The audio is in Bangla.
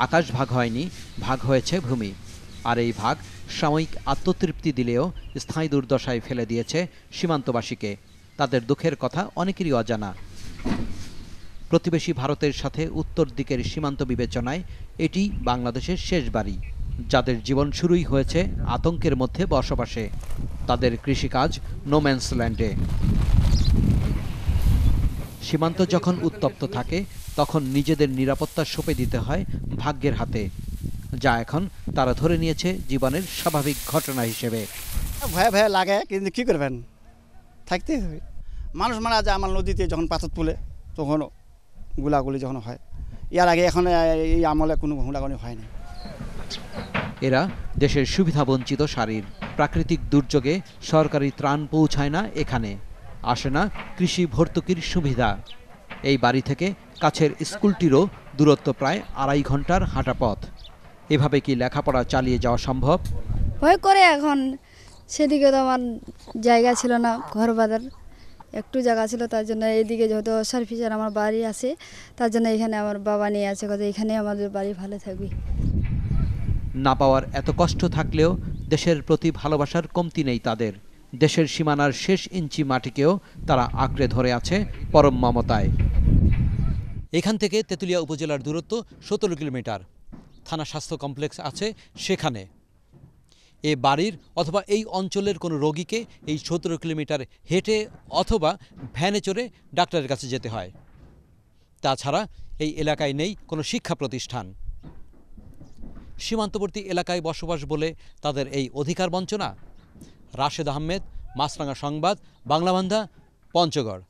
আকাশ ভাগ হয়নি, ভাগ হয়েছে ভূমি। আর এই ভাগ সাময়িক আত্মতৃপ্তি দিলেও স্থায়ী দুর্দশায় ফেলে দিয়েছে সীমান্তবাসীকে। তাদের দুঃখের কথা অনেকেরই অজানা। প্রতিবেশী ভারতের সাথে উত্তর দিকের সীমান্ত বিবেচনায় এটি বাংলাদেশের শেষ বাড়ি। যাদের জীবন শুরুই হয়েছে আতঙ্কের মধ্যে বসবাসে, তাদের কৃষিকাজ নোম্যান্স ল্যান্ডে। সীমান্ত যখন উত্তপ্ত থাকে তখন নিজেদের নিরাপত্তা সঁপে দিতে হয় ভাগ্যের হাতে, যা এখন তারা ধরে নিয়েছে জীবনের স্বাভাবিক ঘটনা হিসেবে। ভয় ভয় লাগে, কিন্তু কী করবেন, থাকতেই হবে। মানুষ মারা যায় আমার নদীতে যখন পাথর তুলে, তখন গুলাগুলি যখন হয়। এর আগে এখন এই আমলে কোনো গুলাগুলি হয়নি। এরা দেশের সুবিধাবঞ্চিত সারির। প্রাকৃতিক দুর্যোগে সরকারি ত্রাণ পৌঁছায় না এখানে, আসে না কৃষি ভর্তুকির সুবিধা। এই বাড়ি থেকে কাছের স্কুলটিরও দূরত্ব প্রায় 2.5 ঘন্টার হাঁটা পথ। এভাবে কি লেখাপড়া চালিয়ে যাওয়া সম্ভব? ভয় করে এখন। সেদিকে তো আমার জায়গা ছিল না, ঘর বাঁধার একটু জায়গা ছিল, তার জন্য এইদিকে যেহেতু সার্ভিসের আমার বাড়ি আছে, তার জন্য এখানে আমার বাবা নিয়ে আছে, কথা এখানে আমাদের বাড়ি ভালো থাকবে। না পাওয়ার এত কষ্ট থাকলেও দেশের প্রতি ভালোবাসার কমতি নেই তাদের। দেশের সীমানার শেষ ইঞ্চি মাটিকেও তারা আঁকড়ে ধরে আছে পরম মমতায়। এখান থেকে তেঁতুলিয়া উপজেলার দূরত্ব 17 কিলোমিটার। থানা স্বাস্থ্য কমপ্লেক্স আছে সেখানে। এ বাড়ির অথবা এই অঞ্চলের কোনো রোগীকে এই 17 কিলোমিটার হেঁটে অথবা ভ্যানে চড়ে ডাক্তারের কাছে যেতে হয়। তাছাড়া এই এলাকায় নেই কোনো শিক্ষা প্রতিষ্ঠান। সীমান্তবর্তী এলাকায় বসবাস বলে তাদের এই অধিকার বঞ্চনা। রাশেদ আহমেদ, মাছরাঙা সংবাদ, বাংলাবান্ধা, পঞ্চগড়।